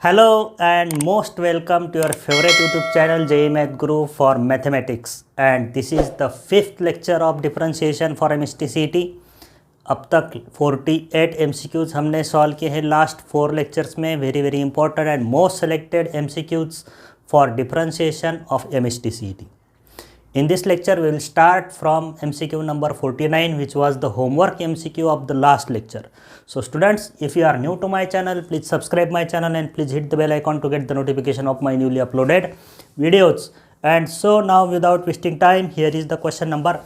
Hello and most welcome to your favorite YouTube channel JEE Math Guru for Mathematics, and this is the fifth lecture of differentiation for MSTCT। अब तक 48 MCQs हमने solve किए हैं last 4 lectures में। Very important and most selected MCQs for differentiation of MSTCT। In this lecture, we will start from MCQ number 49, which was the homework MCQ of the last lecture. So students, if you are new to my channel, please subscribe my channel and please hit the bell icon to get the notification of my newly uploaded videos. And so now without wasting time, here is the question number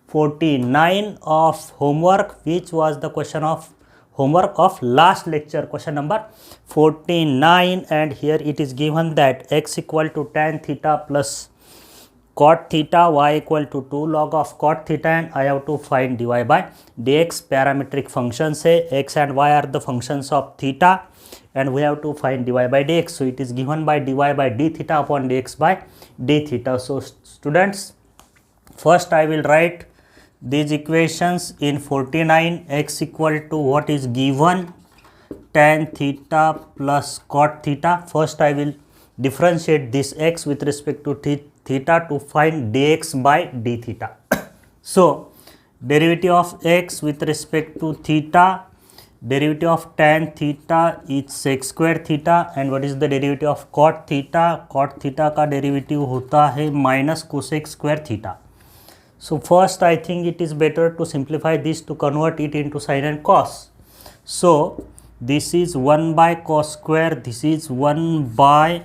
49 of homework, which was the question of homework of last lecture, question number 49. And here it is given that x equal to tan theta plus cot theta, y equal to 2 log of cot theta, and I have to find dy by dx parametric functions है। x and y are the functions of theta and we have to find dy by dx. So it is given by dy by d theta upon dx by d theta. So students, first I will write these equations in 49. X equal to what is given, tan theta plus cot theta. First I will differentiate this x with respect to theta to find dx by d theta. So derivative of x with respect to theta, derivative of tan theta is sec square theta, and what is the derivative of cot theta? Cot theta का derivative होता है minus cosec square theta. So first I think it is better to simplify this to convert it into sin and cos. So this is 1 by cos square, this is 1 by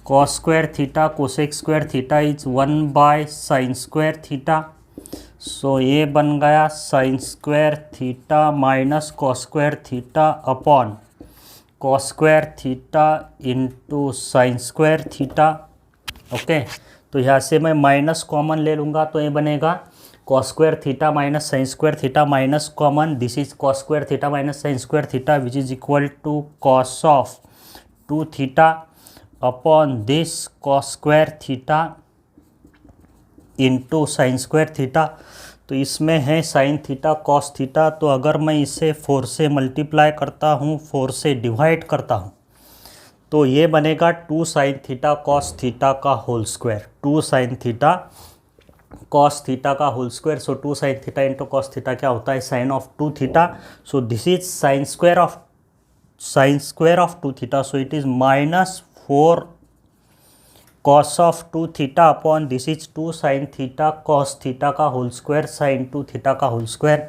cos square theta, cosec square theta is 1 by sin square theta. So ये बन गया sin square theta minus cos square theta upon cos square theta into sin square theta। Okay, तो यहाँ से मैं minus common ले लूँगा तो ये बनेगा cos square theta minus sin square theta minus common, this is cos square theta minus sin square theta which is equal to cos of 2 theta upon this cos square theta into sin square theta। तो इसमें है sin theta cos theta, तो अगर मैं इसे 4 से multiply करता हूँ, 4 से डिवाइड करता हूँ, तो ये बनेगा 2 sin theta cos theta का whole square, 2 sin theta cos theta का whole square. So 2 sin theta into cos theta क्या होता है, sin of 2 theta। So this is sin square of 2 theta, so it is minus 4 cos of 2 theta upon this is 2 sin theta cos theta का whole square sin 2 theta का whole square,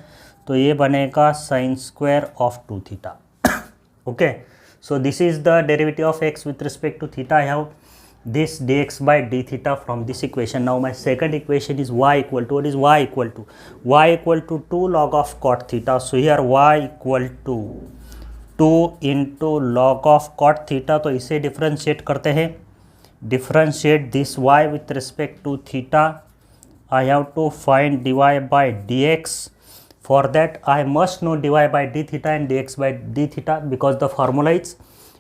तो ये बनेगा sin square of 2 theta। okay, so this is the derivative of x with respect to theta. I have this dx by d theta from this equation. Now my second equation is y equal to, what is y equal to? Y equal to 2 log of cot theta. So here y equal to 2 into log of cot theta, तो इसे differentiate करते हैं। Differentiate this y with respect to theta. I have to find dy by dx. For that I must know dy by d theta and dx by d theta, because the formula is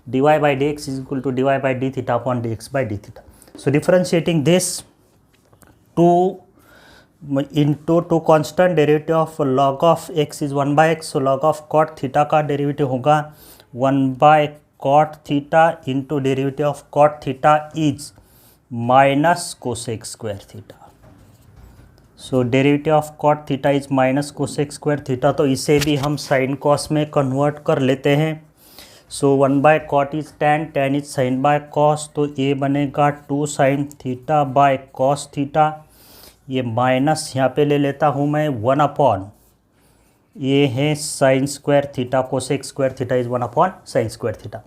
dy by dx is equal to dy by d theta upon dx by d theta. So differentiating this 2 into 2 constant, derivative of log of x is 1 by x, so log of cot theta का derivative होगा 1 by cot theta into derivative of cot theta is minus cosec square theta. so derivative of cot theta is minus cosec square theta, तो इसे भी हम sin cos में convert कर लेते हैं। so 1 by cot is tan, tan is sin by cos, तो ये बनेगा 2 sin theta by cos theta। ये माइनस यहाँ पे ले लेता हूँ मैं 1 अपॉन, ये है sine square theta, cosec square theta is 1 upon sine square theta.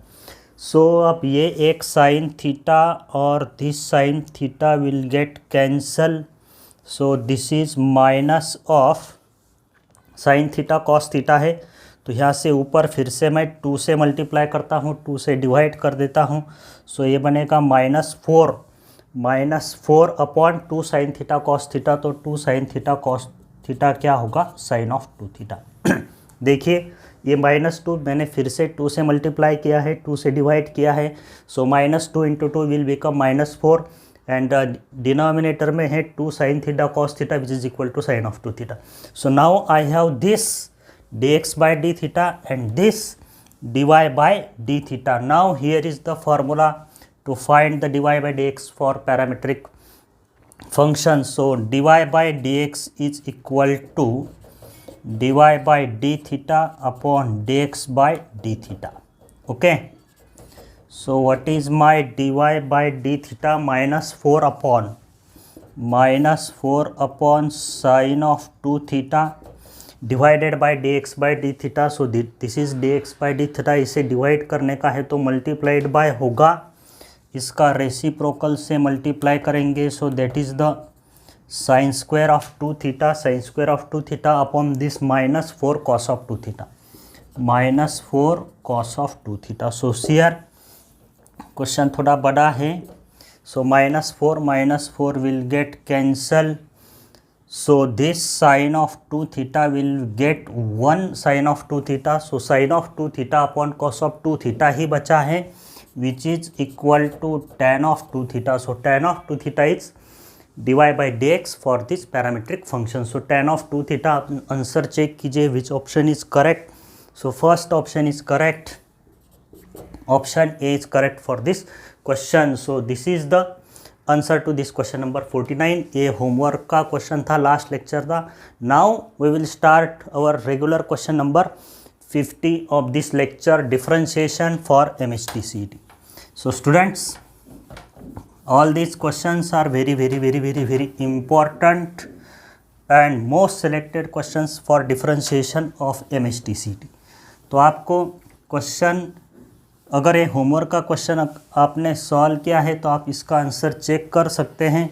So अब ये एक साइन थीटा और this sine theta will get cancel. So this is minus of sine theta cos theta है, तो यहाँ से ऊपर फिर से मैं 2 से मल्टीप्लाई करता हूँ, 2 से डिवाइड कर देता हूँ। सो ये बनेगा -4 upon 2 sine theta cos theta, तो 2 साइन थीटा कॉस थीटा क्या होगा, साइन ऑफ 2 थीटा। देखिए ये -2 मैंने फिर से 2 से मल्टीप्लाई किया है, 2 से डिवाइड किया है। So -2 into 2 will become -4 and denominator में है 2 sine theta cos theta which is equal to sine of 2 theta. So now I have this dx by d theta and this dy by d theta. Now here is the formula to find the dy by dx for parametric function. So dy by dx is equal to dy by d theta upon dx by d theta. Okay, so what is my dy by d theta? minus 4 upon sine of 2 theta divided by dx by d theta. So this is dx by d theta. इसे divide करने का है तो multiplied by होगा, इसका reciprocal से multiply करेंगे. So that is the sine square of 2 theta, sine square of 2 theta upon this minus 4 cos of 2 theta, minus 4 cos of 2 theta. So here question थोड़ा बड़ा है. So minus 4 will get cancel. So this sine of 2 theta will get 1 sine of 2 theta. So sine of 2 theta upon cos of 2 theta ही बचा है, which is equal to tan of 2 theta. So tan of 2 theta is dy by dx for this parametric function. So tan of 2 theta, answer check कीजिए which option is correct. So first option is correct. Option A is correct for this question. So this is the answer to this question number 49. ये homework का question था, last lecture था. Now we will start our regular question number 50 of this lecture, differentiation for MSTCET. So students, all these questions are very important and most selected questions for differentiation of MSTCET. तो आपको question, अगर ये homework का question आपने solve किया है तो आप इसका आंसर चेक कर सकते हैं.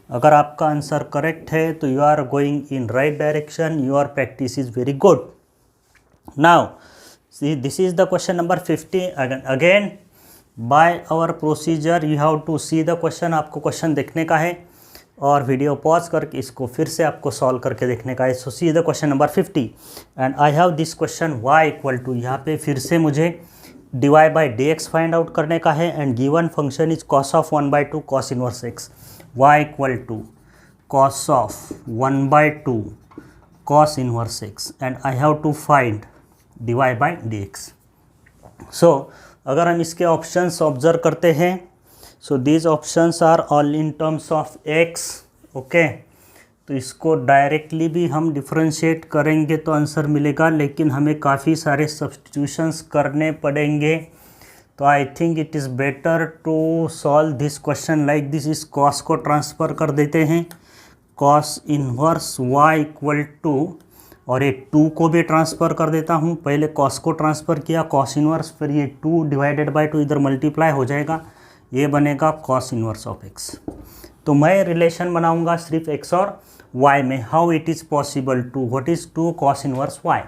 अगर आपका आंसर करेक्ट है तो you are going in right direction, your practice is very good. Now see this is the question number 50. Again by our procedure you have to see the question. आपको question देखने का है और video pause करके इसको फिर से आपको सॉल्व करके देखने का है. So see the question number 50 and I have this question y equal to, यहाँ पे फिर से मुझे dy by dx find out करने का है and given function is cos of 1/2 cos inverse x. y equal to cos of 1/2 cos inverse x and I have to find dy by dx. So अगर हम इसके options observe करते हैं, so these options are all in terms of x. Okay, तो इसको directly भी हम differentiate करेंगे तो आंसर मिलेगा, लेकिन हमें काफ़ी सारे सब्स्टिट्यूशंस करने पड़ेंगे. तो I think it is better to solve this question like this. इस कॉस को ट्रांसफ़र कर देते हैं, cos inverse y equal to, और ये 2 को भी ट्रांसफ़र कर देता हूँ. पहले कॉस को ट्रांसफ़र किया, कॉस इनवर्स, फिर ये 2 डिवाइडेड बाय 2 इधर मल्टीप्लाई हो जाएगा, ये बनेगा कॉस इनवर्स ऑफ x. तो मैं रिलेशन बनाऊंगा सिर्फ x और y में. How it is possible to, what is 2 cos inverse y,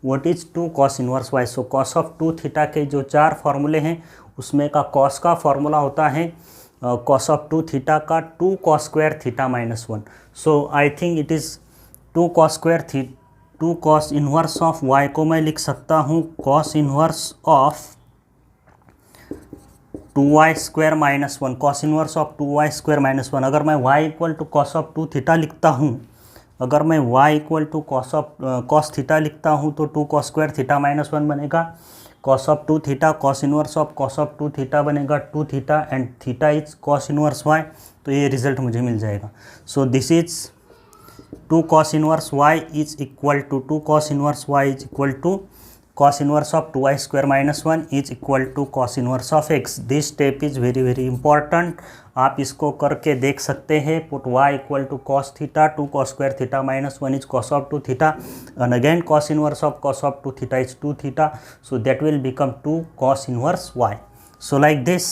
what is 2 cos inverse y. So cos of 2 theta के जो 4 फार्मूले हैं उसमें का cos का फार्मूला होता है cos ऑफ 2 थीटा का 2 cos square theta minus 1. So I think it is 2 cos inverse of y को मैं लिख सकता हूँ cos inverse of 2y square minus 1, cos inverse of 2y square minus 1. अगर मैं y equal to cos of 2 theta लिखता हूँ, अगर मैं y equal to cos theta लिखता हूँ तो 2 cos स्क्वायर थीटा माइनस 1 बनेगा, cos of 2 theta, cos inverse of cos of 2 theta बनेगा 2 theta and theta is cos inverse y. तो ये रिजल्ट मुझे मिल जाएगा. So this is 2 cos inverse y is equal to 2 cos inverse y is equal to cos inverse of 2y square minus 1 is equal to cos inverse of x. This step is very important. आप इसको करके देख सकते हैं. Put y equal to cos theta, 2 cos square theta minus 1 is cos of 2 theta, and again cos inverse of cos of 2 theta is 2 theta. So that will become 2 cos inverse y. So like this.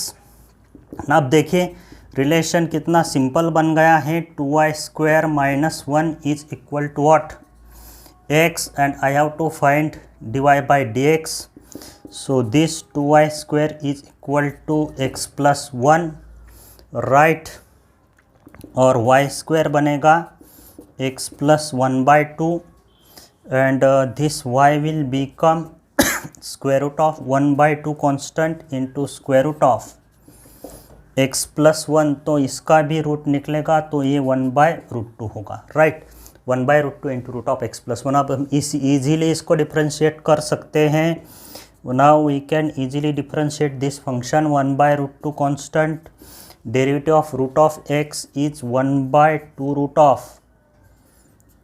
अब देखिए relation कितना simple बन गया है. 2y square minus 1 is equal to what? x, and I have to find dy by dx. So this 2y square is equal to x plus 1, right? और y square बनेगा x plus 1/2 and this y will become square root of 1/2 constant into square root of x plus 1. तो इसका भी root निकलेगा तो ये 1/√2 होगा, right? 1/√2 into root of x plus 1. अब हम इजीली इसको डिफ्रेंशिएट कर सकते हैं. Now we can easily differentiate this function 1 by root 2 constant. Derivative of root of x is 1 by 2 root of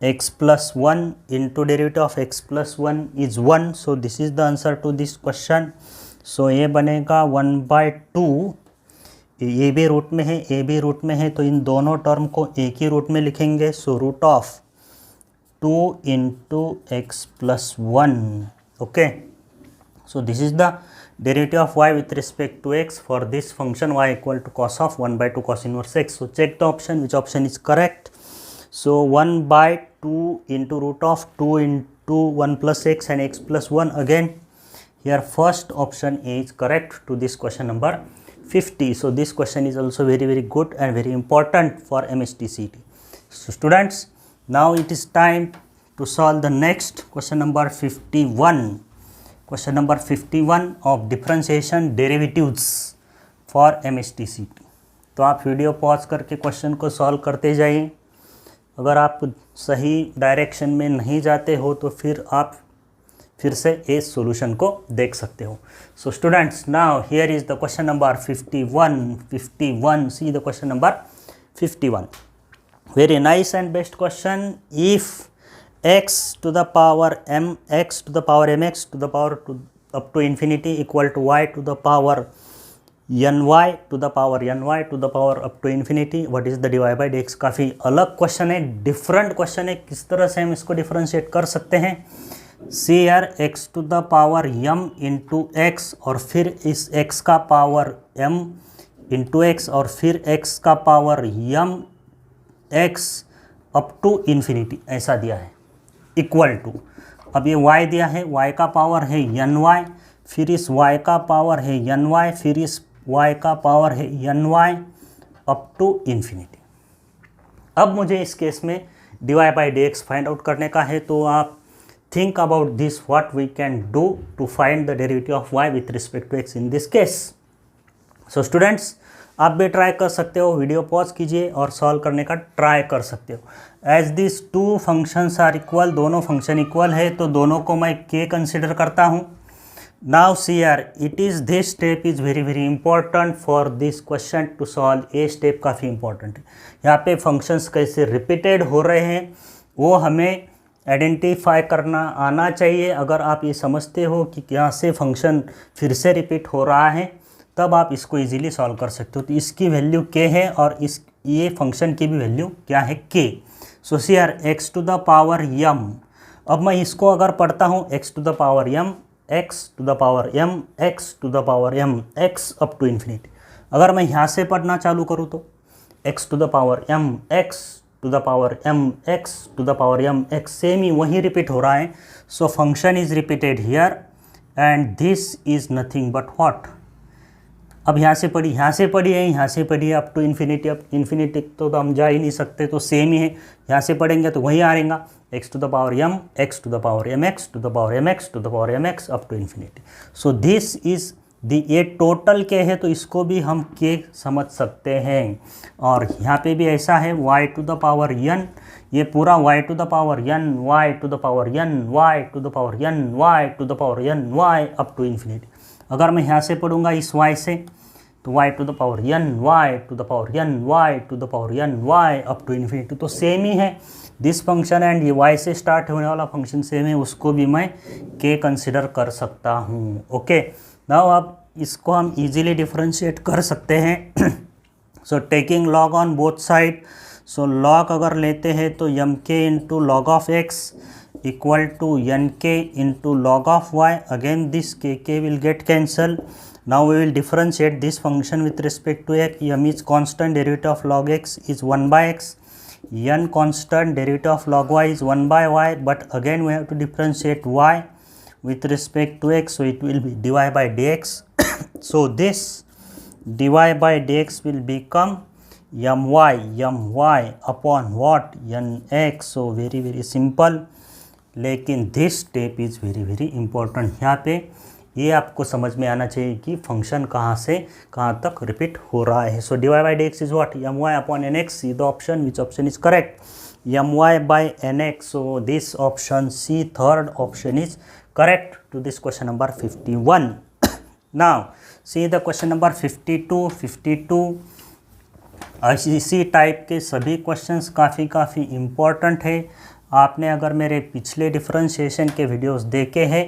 x plus 1 into derivative of x plus 1 is 1. So this is the answer to this question. So ये बनेगा 1 by 2. ये भी root में है, ए भी root में है, तो इन दोनों टर्म को एक ही रूट में लिखेंगे. So root of 2 into x plus 1. Okay, so this is the derivative of y with respect to x for this function y equal to cos of 1 by 2 cos inverse x. So check the option, which option is correct. So 1 by 2 into root of 2 into 1 plus x and x plus 1. Again here first option A is correct to this question number 50. So this question is also very good and very important for MSTCT. So students, now it is time to solve the next question number 51. Question number 51 of differentiation derivatives for MSTCT. तो आप video pause करके question को solve करते जाइए. अगर आप सही direction में नहीं जाते हो तो फिर आप फिर से इस सॉल्यूशन को देख सकते हो. So students, now here is the question number 51. C the question number 51. Very nice and best question. If x to the power m x to the power mx to the power to up to infinity equal to y to the power ny to the power ny to the power up to infinity, what is the dy by dx. काफ़ी अलग question है, different question है. किस तरह से हम इसको differentiate कर सकते हैं. See are x to the power m into x और फिर इस x का पावर m इंटू एक्स और फिर x का power m x up to infinity ऐसा दिया है इक्वल टू. अब ये y दिया है, y का पावर है ny, फिर इस y का पावर है ny, फिर इस y का पावर है ny अप टू इन्फिनिटी. अब मुझे इस केस में dy by dx find out करने का है. तो आप think about this, what we can do to find the derivative of y with respect to x in this case. So students, आप भी ट्राई कर सकते हो, वीडियो पॉज कीजिए और सॉल्व करने का ट्राई कर सकते हो. As this two functions are equal, दोनों फंक्शन इक्वल है तो दोनों को मैं k कंसिडर करता हूँ. Now see are, it is this step is very important for this question to solve. ये स्टेप काफ़ी इंपॉर्टेंट है. यहाँ पे फंक्शंस कैसे रिपीटेड हो रहे हैं वो हमें आइडेंटिफाई करना आना चाहिए. अगर आप ये समझते हो कि यहाँ से फंक्शन फिर से रिपीट हो रहा है तब आप इसको इजीली सॉल्व कर सकते हो. तो इसकी वैल्यू k है और ये फंक्शन की भी वैल्यू क्या है, k. So see are x to the power m. अब मैं इसको अगर पढ़ता हूँ x to the power m, x to the power m, x to the power m, x up to infinity. अगर मैं यहाँ से पढ़ना चालू करूँ तो x to the power m, x to the power m, x to the power m, x same ही वहीं रिपीट हो रहा है. So function is repeated here and this is nothing but what. अब यहाँ से पढ़ी, यहाँ से पढ़ी है, यहाँ से पढ़ी है अप टू इन्फिनिटी. अब इन्फिनिटी तो हम जा ही नहीं सकते तो सेम ही है. यहाँ से पढ़ेंगे तो वही आ रहेगा x to the power m, x to the power m x to the power m x to the power m x up to infinity. So this is ये टोटल k है तो इसको भी हम k समझ सकते हैं. और यहाँ पे भी ऐसा है y to the power n, ये पूरा y to the power n, y to the power n, y to the power n, y to the power n, y up to infinity. अगर मैं यहाँ से पढ़ूँगा इस y से तो y to the power n, y to the power n, y to the power n, y up to infinity. तो same ही है दिस फंक्शन एंड ये y से स्टार्ट होने वाला फंक्शन सेम है, उसको भी मैं k कंसिडर कर सकता हूँ. ओके, नाउ अब इसको हम इजीली डिफरेंशिएट कर सकते हैं. So taking log on both side. So log अगर लेते हैं तो mk into log of x equal to nk into log of y. Again this k will get cancelled. Now we will differentiate this function with respect to x. m is constant, derivative of log x is 1 by x. n constant, derivative of log y is 1 by y. But again we have to differentiate y with respect to x, so it will be dy by dx. So this dy by dx will become my upon what, nx. So very simple. लेकिन this step is very important. यहाँ पे ये आपको समझ में आना चाहिए कि फंक्शन कहाँ से कहाँ तक रिपीट हो रहा है. So dy by d x is what, my upon nx. See the option, which option is correct, my by nx. So this option C, third option is correct to this question number 51. Now see the question number 52 इसी type के सभी questions काफ़ी important है। आपने अगर मेरे पिछले differentiation के वीडियोस देखे हैं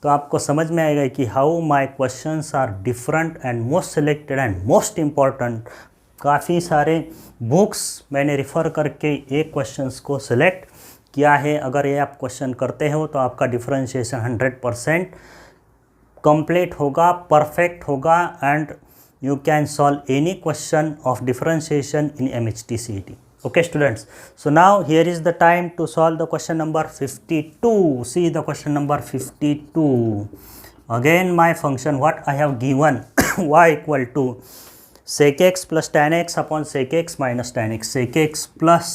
तो आपको समझ में आएगा कि how my questions are different and most selected and most important. काफ़ी सारे बुक्स मैंने रिफ़र करके ये क्वेश्चंस को सिलेक्ट किया है। अगर ये आप क्वेश्चन करते हो तो आपका डिफरेंशिएशन 100% कंप्लीट होगा, परफेक्ट होगा and you can solve any question of differentiation in MHT CET. Okay students, so now here is the time to solve the question number 52. See the question number 52. Again my function what I have given y equal to sec x plus tan x upon sec x minus tan x, sec x plus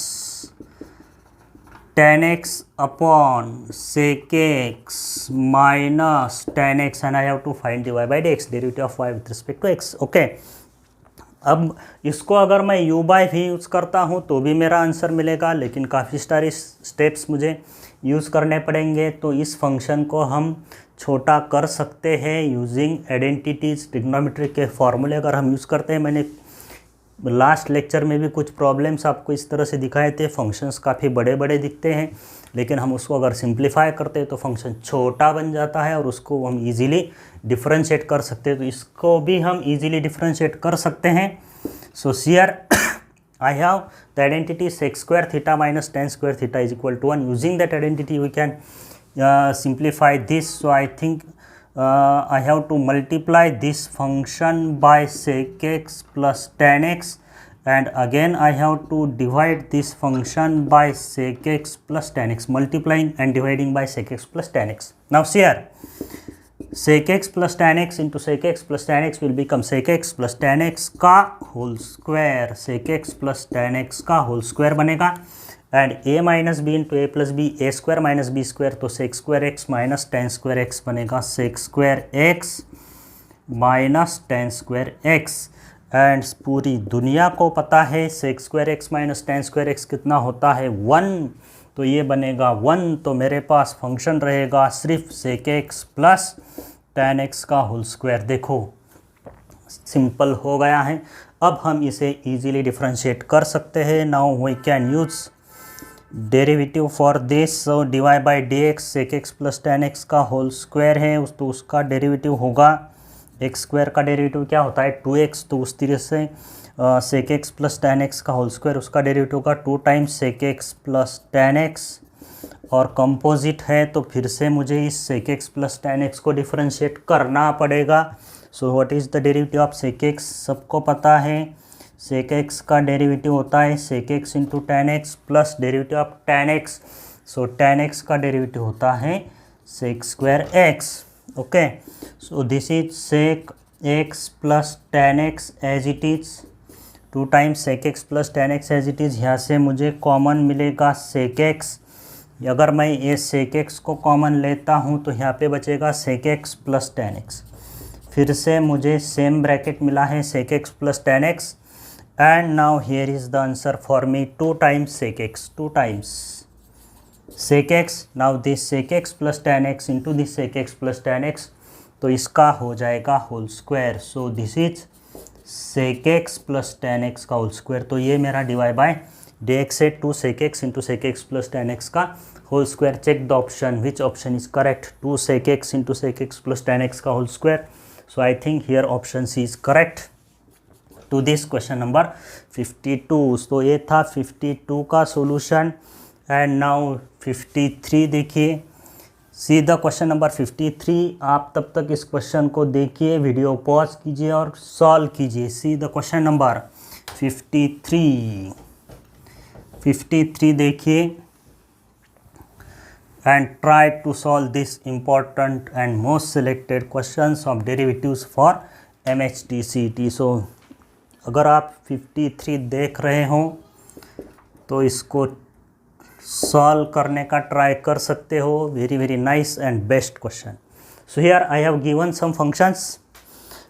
tan x upon sec x minus tan x and I have to find dy by dx, derivative of y with respect to x. Okay अब इसको अगर मैं u bye v use करता हूँ तो भी मेरा answer मिलेगा, लेकिन काफ़ी सारे स्टेप्स मुझे यूज़ करने पड़ेंगे। तो इस फंक्शन को हम छोटा कर सकते हैं यूजिंग आइडेंटिटीज, ट्रिग्नोमेट्री के फॉर्मूले अगर हम यूज़ करते हैं। मैंने लास्ट लेक्चर में भी कुछ प्रॉब्लम्स आपको इस तरह से दिखाए थे। फंक्शंस काफ़ी बड़े बड़े दिखते हैं, लेकिन हम उसको अगर सिंप्लीफाई करते हैं तो फंक्शन छोटा बन जाता है और उसको हम इजीली डिफरेंशिएट कर सकते हैं। तो इसको भी हम इजीली डिफरेंशिएट कर सकते हैं। सो here I have the identity sec square theta minus tan square theta is equal to 1. Using that identity we can simplify this. So I think I have to multiply this function by sec x plus tan x, and again I have to divide this function by sec x plus tan x, multiplying and dividing by sec x plus tan x. Now see here, sec x plus tan x into sec x plus tan x will become sec x plus tan x का whole square, sec x plus tan x का whole square बनेगा, and a minus b into a plus b, a square minus b square, तो sec square x minus tan square x बनेगा sec square x minus tan square x. And पूरी दुनिया को पता है sec square x minus tan square x कितना होता है 1, तो ये बनेगा 1। तो मेरे पास फंक्शन रहेगा सिर्फ sec x plus tan x का होल स्क्वायर। देखो सिंपल हो गया है। अब हम इसे इजीली डिफरेंशिएट कर सकते हैं। Now we can use derivative for this. So d y by d x sec x plus tan x का होल स्क्वायर है, तो उसका डेरिवेटिव होगा एक्स स्क्वायर का डेरिवेटिव क्या होता है 2x, तो उस तरह से sec x plus tan x का होल स्क्वायर उसका डेरिवेटिव होगा 2 times sec x plus tan x, और कंपोजिट है तो फिर से मुझे इस sec x plus tan x को डिफरेंशिएट करना पड़ेगा। So what is the derivative of sec x, सबको पता है सेक एक्स का डेरिवेटिव होता है sec x into tan x plus derivative of tan x. So tan x का डेरिवेटिव होता है sec square x. Okay, so this is sec x plus tan x as it is, 2 times sec x plus tan x as it is. यहाँ से मुझे common मिलेगा सेक x. अगर मैं ये सेक एक्स को कॉमन लेता हूँ तो यहाँ पे बचेगा sec x plus tan x. फिर से मुझे सेम ब्रैकेट मिला है sec x plus tan x, and now here is the answer for me 2 times sec x, 2 times sec x. now this sec x plus tan x into this sec x plus tan x, तो इसका हो जाएगा whole square. So this is sec x plus tan x का whole square. तो ये मेरा divide by D x है 2 sec x into sec x plus tan x का whole square. Check the option, which option is correct, 2 sec x into sec x plus tan x का whole square. So I think here option C is correct to this question number 52। तो ये था 52 का solution. And now 53 देखिए। सी the question number 53। आप तब तक इस क्वेश्चन को देखिए, वीडियो पॉज कीजिए और सॉल्व कीजिए। सी द क्वेश्चन नंबर 53। 53 देखिए and try to solve this important and most selected questions of derivatives for MHT CET। सो अगर आप 53 देख रहे हो तो इसको सॉल्व करने का ट्राई कर सकते हो। Very very nice and best question. So here I have given some functions.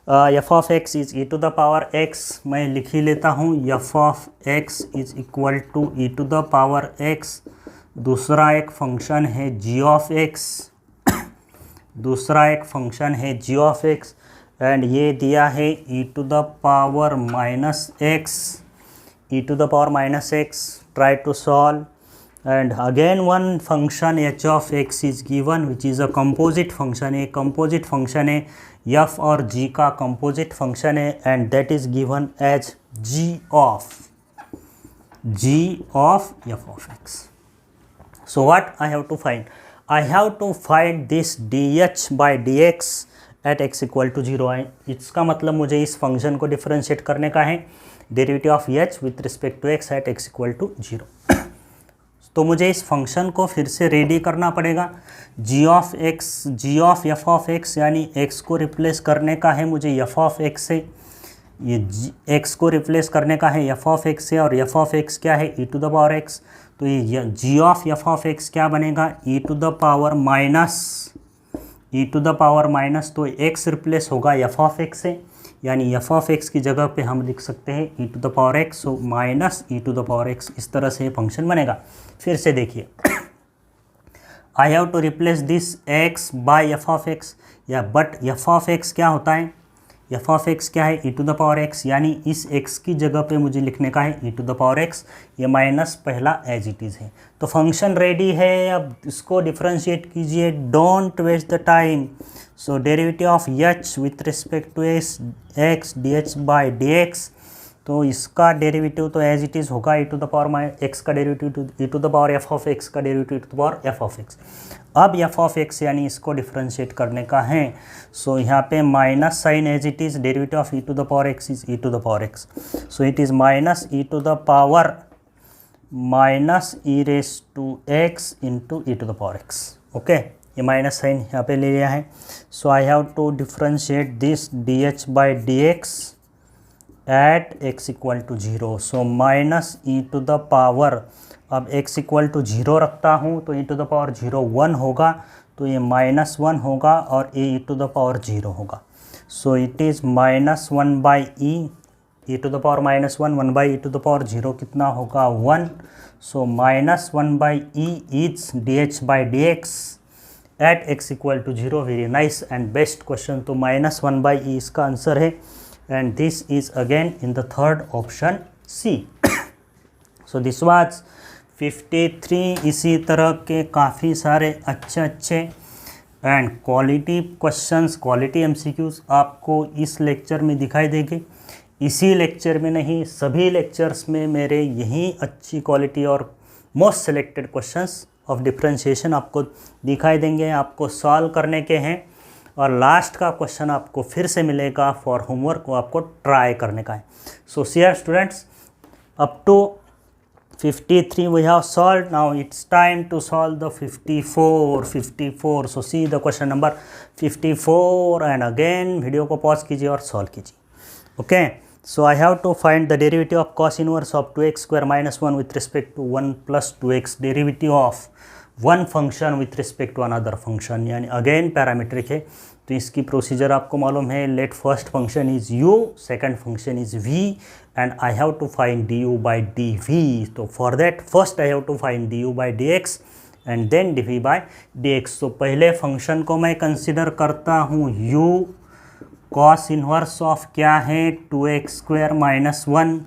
F of x is e to the power x, मैं लिख ही लेता हूँ। F of x is equal to e to the power x. दूसरा एक function है जी of x दूसरा एक फंक्शन है जी ऑफ एक्स एंड ये दिया है e to the power minus x, try to solve and again one function h of x is given which is a composite function, a composite function है f और g का composite function है and that is given as g of f of x. So what I have to find? I have to find this dh by dx at x equal to 0 है. इसका मतलब मुझे इस function को differentiate करने का है, derivative of h with respect to x at x equal to 0. तो मुझे इस फंक्शन को फिर से रेडी करना पड़ेगा. g of f of x यानी x को रिप्लेस करने का है मुझे f ऑफ x से, ये x को रिप्लेस करने का है f ऑफ x से, और f ऑफ x क्या है e to the power x. तो ये g of f of x क्या बनेगा e to the power minus, तो x रिप्लेस होगा f ऑफ x से, यानी f ऑफ x की जगह पे हम लिख सकते हैं e to the power x, so minus e to the power x. इस तरह से ये फंक्शन बनेगा. फिर से देखिए, I have to replace this x by f of x, या बट f ऑफ x क्या होता है, f ऑफ x क्या है e to the power x, यानी इस x की जगह पे मुझे लिखने का है e to the power x, ये माइनस पहला एज इट इज़ है. तो फंक्शन रेडी है, अब इसको डिफरेंशिएट कीजिए, don't waste the time. So derivative of h with respect to x dh by dx, तो इसका डेरिवेटिव तो एज इट इज़ होगा e to the power x का derivative e to the power f of x का derivative e to the power f of x. अब f of x यानी इसको differentiate करने का है, सो यहाँ पे minus sign as it is, derivative of e to the power x is e to the power x, so it is minus e to the power minus e raise to x into e to the power x. Okay, ये minus sign यहाँ पे ले लिया है. So I have to differentiate this dh by dx at x equal to 0. So minus e to the power, अब x equal to 0 रखता हूँ तो e टू द पावर 0 1 होगा, तो ये माइनस 1 होगा और e टू द पावर 0 होगा. So it is minus 1 by e to the power minus 1 by e to the power 0 कितना होगा 1. So minus 1 by e is dh by dx at x equal to 0. Very nice and best question. तो minus 1 by e इसका answer है, and this is again in the third option C. So this was 53. इसी तरह के काफ़ी सारे अच्छे and quality questions, quality MCQs आपको इस लेक्चर में दिखाई देंगे. इसी लेक्चर में नहीं, सभी लेक्चर्स में मेरे यही अच्छी क्वालिटी और most selected questions of differentiation आपको दिखाई देंगे, आपको सॉल्व करने के हैं. और लास्ट का क्वेश्चन आपको फिर से मिलेगा फॉर होमवर्क, को आपको ट्राई करने का है. So dear students, up to 53 we have solve. Now it's time to solve the 54. So see the question number 54 and again video को पॉज कीजिए और सॉल्व कीजिए. Okay, so I have to find the derivative of cos inverse of 2x square minus 1 with respect to 1 plus 2x, derivative of one function with respect to another function, यानी again parametric है. तो इसकी procedure आपको मालूम है. Let first function is u, second function is v and I have to find du by dv. तो for that first I have to find du by dx and then dv by dx. तो पहले function को मैं consider करता हूँ u cos inverse of क्या है 2x square minus 1.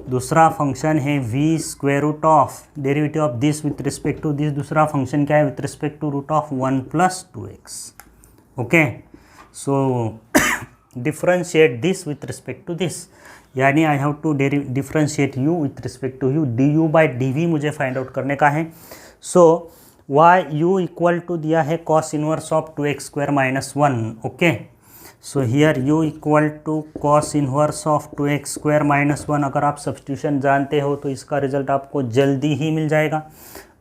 दूसरा फंक्शन है v square root of derivative of this with respect to this. दूसरा फंक्शन क्या है with respect to root of 1 plus 2x. Okay, so differentiate this with respect to this, यानी I have to differentiate u with respect to u. du by dv मुझे find out करने का है. So y u equal to दिया है cos inverse of 2x square minus 1. Okay, so here u equal to cos inverse of 2x square minus 1. अगर आप substitution जानते हो तो इसका रिजल्ट आपको जल्दी ही मिल जाएगा.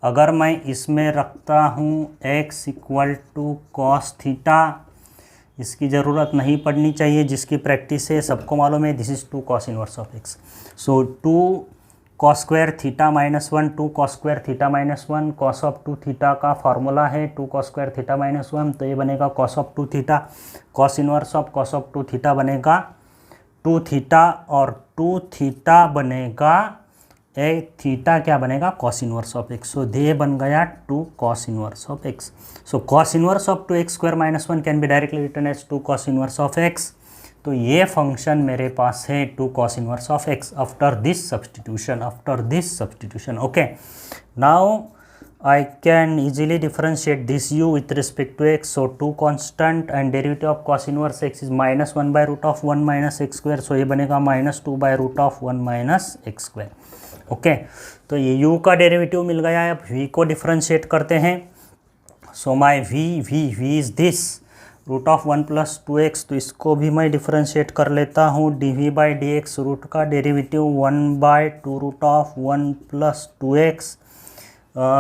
अगर मैं इसमें रखता हूँ x equal to cos theta, इसकी ज़रूरत नहीं पड़नी चाहिए, जिसकी प्रैक्टिस है सबको मालूम है. This is 2 cos inverse of x. So 2 cos square theta minus 1, 2 cos square theta minus 1. Cos of 2 theta का फार्मूला है 2 कॉस स्क्वायर थीटा माइनस 1, तो ये बनेगा cos of 2 theta. Cos inverse of cos of 2 theta बनेगा 2 theta और 2 theta बनेगा theta क्या बनेगा, cos inverse of x. So ये बन गया 2 cos inverse of x. So cos inverse of 2x square minus 1 can be directly written as 2 cos inverse of x. तो ये फंक्शन मेरे पास है 2 cos inverse of x after this substitution. Okay, now I can easily differentiate this u with respect to x. So 2 constant and derivative of cos inverse x is minus 1 by root of 1 minus x square. So ये बनेगा minus 2 by root of 1 minus x square. Okay, तो ये u का derivative मिल गया है। अब v को differentiate करते हैं। So my v is this root of 1 plus 2x, तो इसको भी मैं डिफ्रेंशिएट कर लेता हूँ। dv बाई dx रूट का derivative 1 by 2 root of 1 plus 2x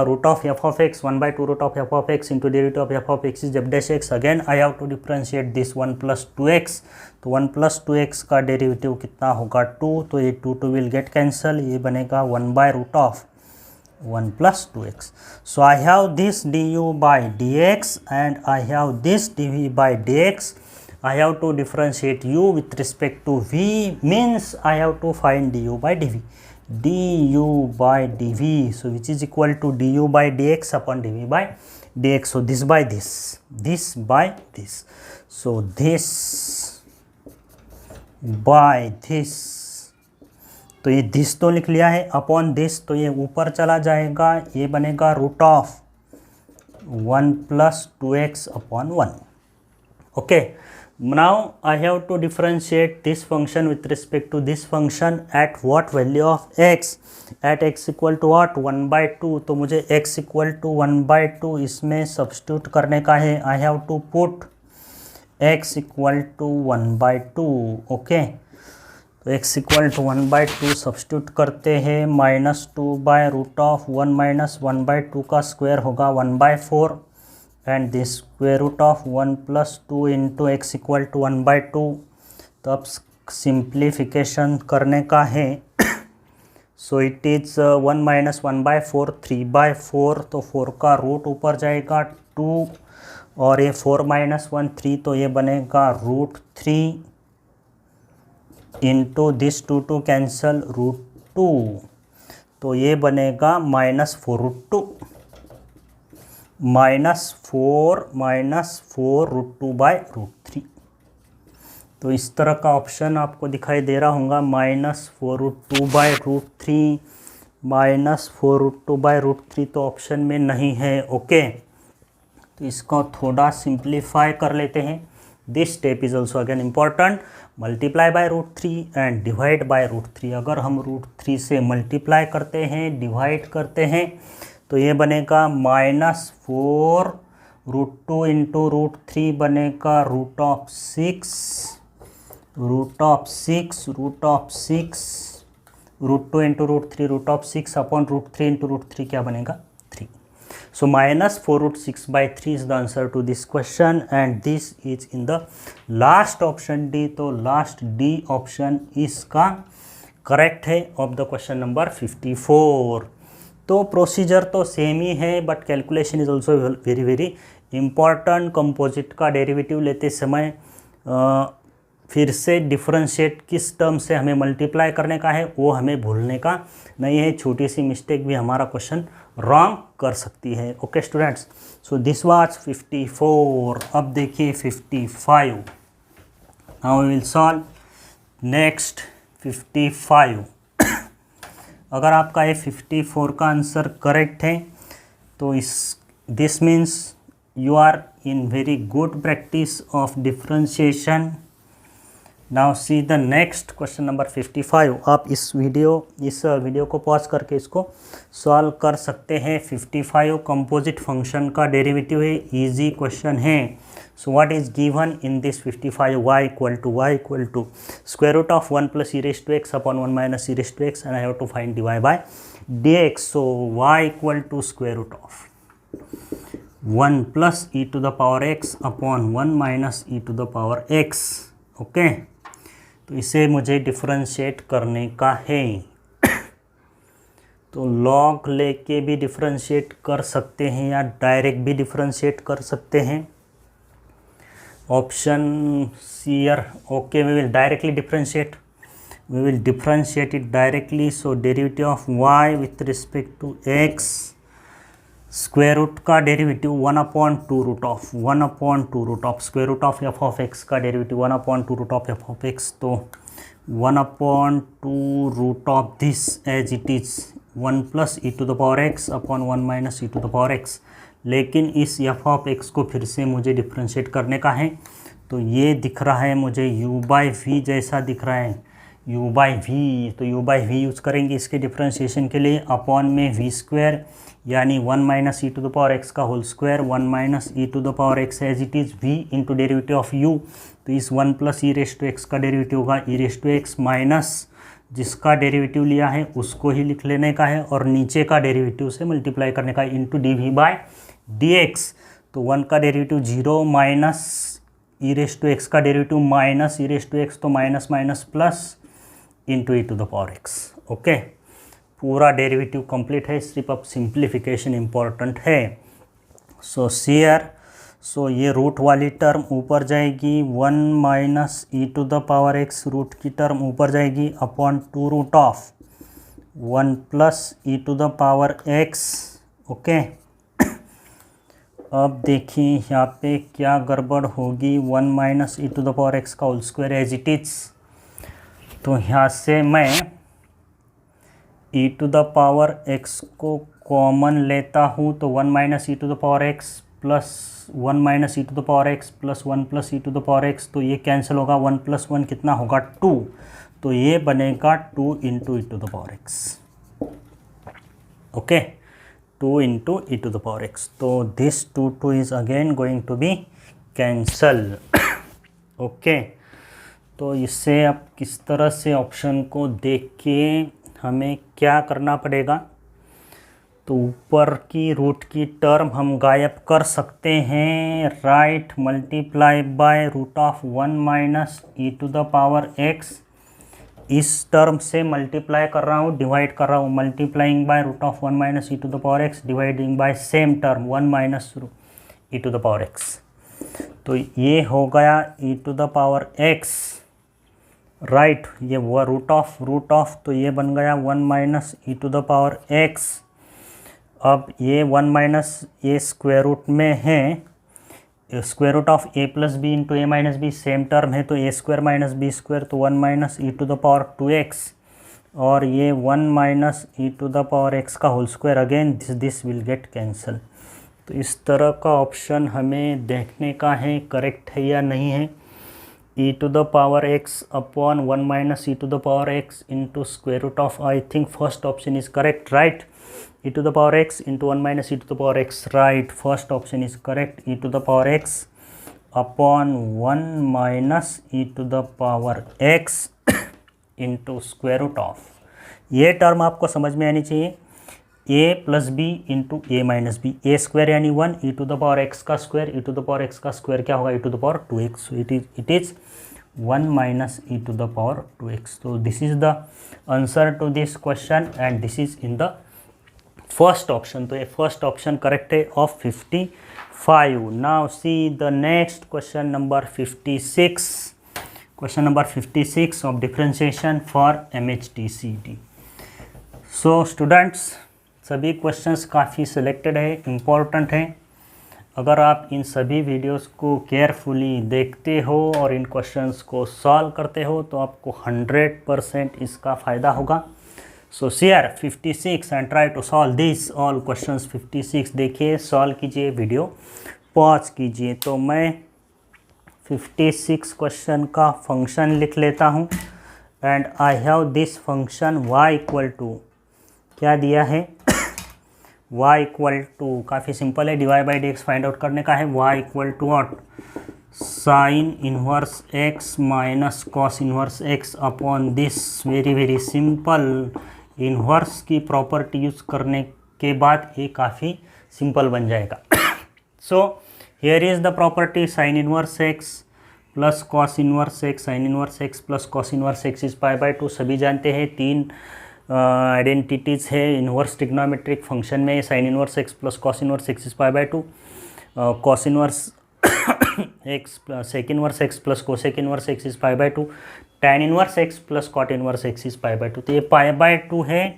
root of f of x 1 by 2 root of f of x into derivative of f of x is f dash x. Again I have to differentiate this 1 plus 2x. तो 1 plus 2x का derivative कितना होगा 2, तो ये 2 will get cancel, ये बनेगा 1 by root of 1 plus 2x. So I have this du by dx and I have this dv by dx. I have to differentiate u with respect to v, means I have to find du by dv. du by dv, so which is equal to du by dx upon dv by dx. So this by this by this, so this by this, तो ये this तो लिख लिया है, upon this तो ये ऊपर चला जाएगा, ये बनेगा root of 1 plus 2x upon 1. Okay, now I have to differentiate this function with respect to this function at what value of x, at x equal to what 1 by 2. तो मुझे x equal to 1 by 2 इसमें substitute करने का है. I have to put x equal to 1 by 2. Okay, तो x equal to 1 by 2 substitute करते हैं. Minus 2 by root of 1 minus 1 by 2 का स्क्वायर होगा 1 by 4 and this square root of 1 plus 2 into x equal to 1 by 2. तो अब simplification करने का है. So it is 1 minus 1 by 4 3 by 4, तो 4 का रूट ऊपर जाएगा 2 और ये 4 माइनस 1 3, तो ये बनेगा root 3 into this 2 cancel root 2, तो ये बनेगा minus 4 root 2 minus 4 root 2 by root 3. तो इस तरह का ऑप्शन आपको दिखाई दे रहा होगा, minus 4 root 2 by root 3 minus 4 root 2 by root 3, तो ऑप्शन में नहीं है. ओके, तो इसको थोड़ा सिंप्लीफाई कर लेते हैं. This step is also again important. Multiply by root 3 and divide by root 3. अगर हम रूट 3 से मल्टीप्लाई करते हैं, डिवाइड करते हैं, तो ये बनेगा माइनस 4 रूट 2 इंटू रूट 3 बनेगा root of 6 root of 6 root 2 into root 3 root of 6 upon root 3 into root 3 क्या बनेगा 3. So minus 4 root 6 by 3 is the answer to this question and this is in the last option D. तो last D option इसका correct है of the question number 54. तो procedure तो same ही है but calculation is also very very important. Composite का derivative लेते समय फिर से डिफरेंशिएट किस टर्म से हमें मल्टीप्लाई करने का है वो हमें भूलने का नहीं है. छोटी सी मिस्टेक भी हमारा क्वेश्चन रॉन्ग कर सकती है. Okay students, so this was 54. अब देखिए 55. Now we will solve next 55. अगर आपका ये 54 का आंसर करेक्ट है तो this means you are in very good practice of differentiation. Now see the next question number 55. आप इस वीडियो को पॉज करके इसको सॉल्व कर सकते हैं. 55 कंपोजिट फंक्शन का डेरिवेटिव है, इजी क्वेश्चन है. So what is given in this 55? y equal to square root of 1 plus e raise to x upon 1 minus e raise to x and I have to find dy by dx. So y equal to square root of 1 plus e to the power x upon 1 minus e to the power x. Okay, तो इसे मुझे differentiate करने का है. तो log लेके भी differentiate कर सकते हैं या डायरेक्ट भी डिफरेंशिएट कर सकते हैं. Option C. Okay, we will directly differentiate. we will differentiate it directly. So derivative of y with respect to x, square root का derivative 1/2 root of 1/2 root of square root of f of x का derivative 1/2 root of f of x, तो 1/2 root of this as it is 1 + e⁻x upon 1 - e⁻x। लेकिन इस F of x को फिर से मुझे differentiate करने का है, तो ये दिख रहा है मुझे u/v जैसा दिख रहा है, u/v। तो u/v यूज़ करेंगे इसके डिफ्रेंशिएशन के लिए, अपॉन में v² यानी 1 - e⁻x का whole square 1 - e⁻x as it is v into derivative of u। तो इस 1 + e⁻x का डेरिवेटिव होगा e⁻x माइनस जिसका डेरिवेटिव लिया है उसको ही लिख लेने का है और नीचे का डेरिवेटिव से मल्टीप्लाई करने का इंटू dv/dx। तो 1 का डेरिवेटिव 0 माइनस e⁻x का डेरिवेटिव माइनस e⁻x, तो minus minus plus into e⁻x। Okay, पूरा डेरिवेटिव कंप्लीट है, सिर्फ अब सिंप्लीफिकेशन इम्पॉर्टेंट है। सो सो ये रूट वाली टर्म ऊपर जाएगी, 1 - e⁻x रूट की टर्म ऊपर जाएगी upon 2 root of 1 + e⁻x। Okay, अब देखिए यहाँ पे क्या गड़बड़ होगी, 1 - e⁻x का whole square as it is. तो यहाँ से मैं e⁻x को कॉमन लेता हूँ, तो 1 - e⁻x plus 1 - e⁻x plus 1 + e⁻x, तो ये कैंसिल होगा, 1 + 1 कितना होगा 2, तो ये बनेगा 2 × e⁻x। ओके, 2 × e⁻x, तो this 2 is again going to be cancel. Okay, तो इससे अब किस तरह से ऑप्शन को देख के हमें क्या करना पड़ेगा, तो ऊपर की रूट की टर्म हम गायब कर सकते हैं, right, multiply by root of 1 - e⁻x। इस टर्म से मल्टीप्लाई कर रहा हूँ, डिवाइड कर रहा हूँ, multiplying by root of 1 - e⁻x dividing by same term 1 - e⁻x। तो ये हो गया e⁻x, राइट, ये वो रूट ऑफ, तो ये बन गया 1 - e⁻x। अब ये 1 - ये स्क्वायर रूट में है, square root of a + b into a - b same term है, तो a² - b², तो 1 - e⁻2x, और ये 1 - e⁻x का whole square, again this will get cancel. तो इस तरह का ऑप्शन हमें देखने का है करेक्ट है या नहीं है, e⁻x upon 1 - e⁻x into square root of, I think first option is correct, right, e⁻x into 1 - e⁻x, right, first option is correct, e⁻x upon 1 - e⁻x into square root of. ये term आपको समझ में आनी चाहिए, a + b into a - b, a² यानी 1, e⁻x का square, e⁻x का square क्या होगा e⁻2x, इट इज़ 1 - e⁻2x। तो this is the answer to this question and this is in the first option. तो ये फर्स्ट ऑप्शन करेक्ट है of 55। Now see the next question number 56, question number 56 of differentiation for MHTCT। So students, सभी questions काफ़ी selected है, important हैं। अगर आप इन सभी वीडियोस को केयरफुली देखते हो और इन क्वेश्चंस को सॉल्व करते हो तो आपको 100% इसका फ़ायदा होगा। So share 56 and try to solve this all questions. 56 देखिए, सॉल्व कीजिए, वीडियो पॉज कीजिए। तो मैं 56 क्वेश्चन का फंक्शन लिख लेता हूँ and I have this function y = क्या दिया है, y = काफ़ी सिंपल है, dy/dx फाइंड आउट करने का है। y = what, sine inverse x minus cos inverse x upon this, very simple. Inverse की प्रॉपर्टी यूज़ करने के बाद ये काफ़ी सिंपल बन जाएगा। So here is the property, sine inverse x plus cos inverse x, sine inverse x plus cos inverse x is π/2। सभी जानते हैं 3 आइडेंटिटीज़ है इन्वर्स ट्रिग्नोमेट्रिक फंक्शन में, sine inverse x plus cos inverse x is π/2, cos inverse x sec inverse x plus cosec inverse x is π/2, tan inverse x plus cot inverse x is pi by 2। तो ये पाई by 2 है,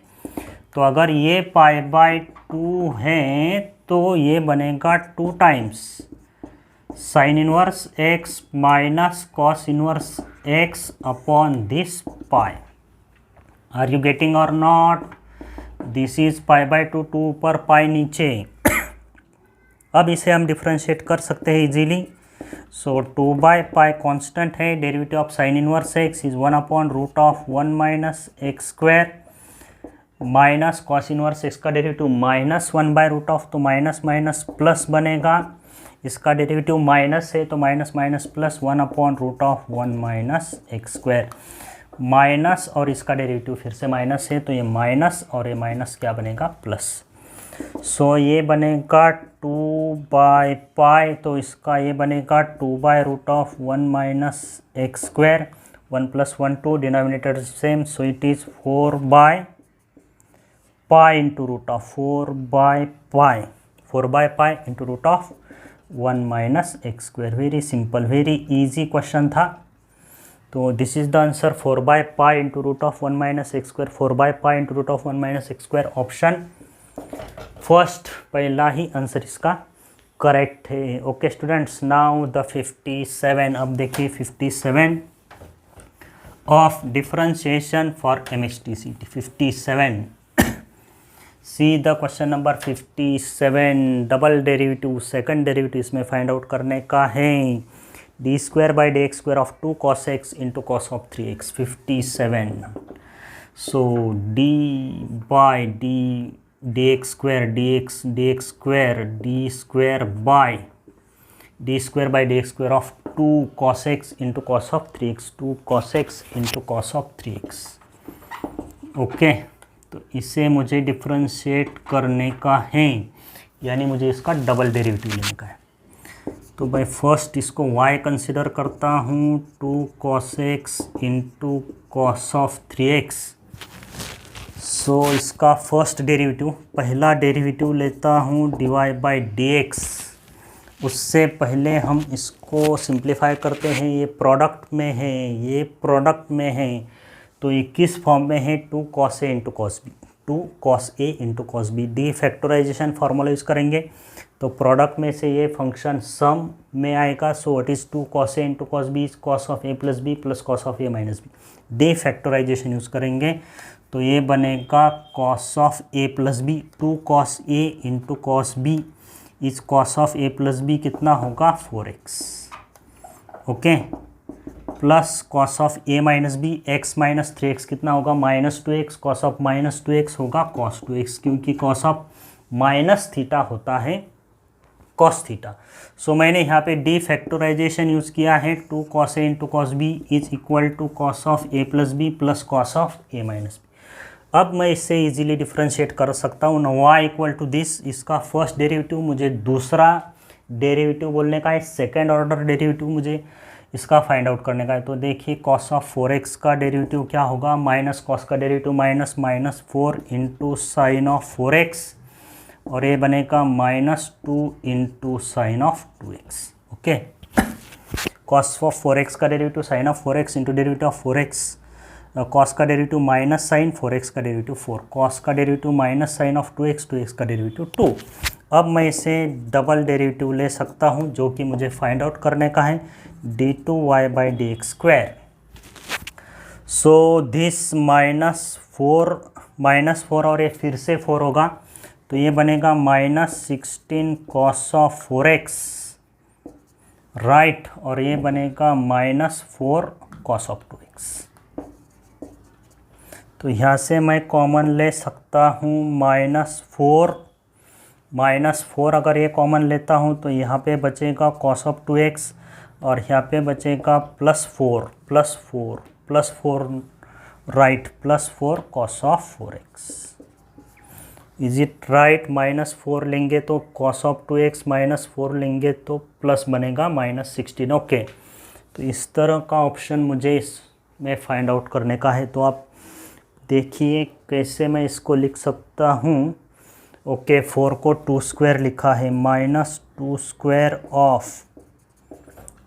तो अगर ये पाई by 2 है तो ये बनेगा 2 times sine inverse x minus cos inverse x upon this pi. Are you getting और not? This is pi by 2, 2 ऊपर पाई नीचे। अब इसे हम डिफ्रेंशिएट कर सकते हैं easily. So 2 by pi constant है, derivative of sine inverse x is 1 upon root of 1 minus x square minus cos inverse x का derivative minus 1 by root of, तो माइनस माइनस प्लस बनेगा, इसका डेरिवेटिव माइनस है तो minus minus plus 1 upon root of 1 minus x square minus, और इसका derivative फिर से माइनस है तो ये माइनस और ये माइनस क्या बनेगा प्लस। सो ये बनेगा 2 बाय पाई, तो इसका ये बनेगा 2 by root of 1 minus x square, 1 plus 1 2, denominator same, so it is 4 by pi into root of 4 by pi into root of 1 minus x square. Very simple, very easy question था। तो this is the answer 4 by pi into root of 1 minus x square, 4 by pi into root of 1 minus x square. Option first, पहला ही answer इसका correct है। Okay students, now the 57। अब देखिए 57 of differentiation for MSTCT 57। C the question number 57। Double derivative, second derivative इसमें find out करने का है। D square by d x square of 2 cos x into cos of 3x 57। So D by d x square D x square D square by d x square of 2 cos x into cos of 3x, 2 cos x into cos of 3x। Okay, तो इसे मुझे differentiate करने का है, यानी मुझे इसका double derivative लेने का है। तो भाई फर्स्ट इसको y कंसिडर करता हूँ, 2 cos x into cos of 3x। सो इसका फर्स्ट डेरिवेटिव, पहला डेरिवेटिव लेता हूँ dy बाई dx। उससे पहले हम इसको सिंप्लीफाई करते हैं, ये प्रोडक्ट में है, ये प्रोडक्ट में है, तो ये किस फॉर्म में है? 2 cos a into cos B, 2 cos a into cos B. The factorization formula use करेंगे, तो प्रोडक्ट में से ये फंक्शन सम में आएगा। So it is 2 cos a into cos B cos of a plus B plus cos of a minus B. The factorization use करेंगे तो ये बनेगा cos of a plus B, 2 cos a into cos B is cos of a plus B, कितना होगा 4x। Okay, plus cos of a minus B, x minus 3x कितना होगा minus 2x, cos of minus 2x होगा cos 2x, क्योंकि cos of minus theta होता है cos theta. सो मैंने यहाँ पे डी फैक्टराइजेशन यूज़ किया है, 2 cos a into cos B is equal to cos of a plus B plus cos of a minus B. अब मैं इससे इजीली डिफ्रेंशिएट कर सकता हूँ ना, y इक्वल टू दिस, इसका फर्स्ट डेरिवेटिव, मुझे दूसरा डेरिवेटिव बोलने का है, सेकेंड ऑर्डर डेरिवेटिव मुझे इसका फाइंड आउट करने का है। तो देखिए कॉस ऑफ 4x का डेरिवेटिव क्या होगा, माइनस कॉस का derivative minus minus 4 into sine of 4x, और ये बनेगा minus 2 into sine of 2x। Okay, cos of 4x का derivative sine of 4x into derivative of 4x, cos का derivative minus sine, 4x का derivative 4, cos का derivative minus sine of 2x, 2x का derivative 2। अब मैं इसे double derivative ले सकता हूँ, जो कि मुझे फाइंड आउट करने का है, d2y by d x square. So this minus 4 और ये फिर से 4 होगा, तो ये बनेगा minus 16 cos of 4x, right, और ये बनेगा माइनस 4 कॉस ऑफ 2x। तो यहाँ से मैं कॉमन ले सकता हूँ माइनस 4 अगर ये कॉमन लेता हूँ तो यहाँ पे बचेगा कॉस ऑफ 2x, और यहाँ पे बचेगा plus 4 right, plus 4 cos of 4x। Is it right? Minus 4 लेंगे तो कॉस ऑफ 2x, माइनस 4 लेंगे तो प्लस बनेगा माइनस 16। ओके, तो इस तरह का ऑप्शन मुझे इसमें फाइंड आउट करने का है। तो आप देखिए कैसे मैं इसको लिख सकता हूँ। ओके, 4 को 2 स्क्वायर लिखा है, minus 2 square of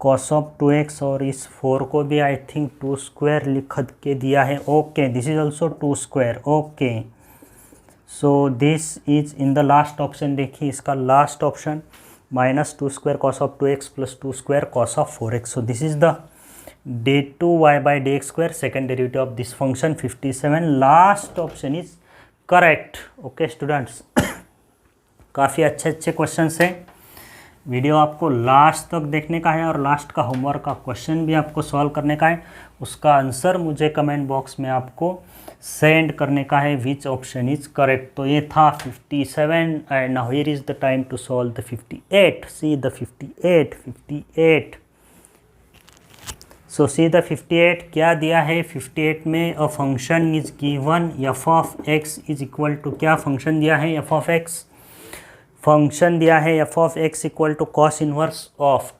cos of 2x और इस 4 को भी आई थिंक 2 स्क्वायर लिख के दिया है। Okay, this is also 2 square. Okay, so this is in the last option. देखिए इसका last option -2 square cos of 2x plus 2 square cos of 4x। So this is the d2y/dx square second derivative of this function 57। Last option is correct. Okay students, काफ़ी अच्छे अच्छे questions हैं। Video आपको last तक देखने का है और लास्ट का होमवर्क का क्वेश्चन भी आपको सॉल्व करने का है। उसका आंसर मुझे कमेंट बॉक्स में आपको सेंड करने का है, विच ऑप्शन इज करेक्ट। तो ये था 57 and now here is the time to solve the 58। See the 58। So see the 58 क्या दिया है। 58 में a function is given f of x is equal to, क्या फंक्शन दिया है एफ ऑफ एक्स, फंक्शन दिया है f of x equal to cos inverse of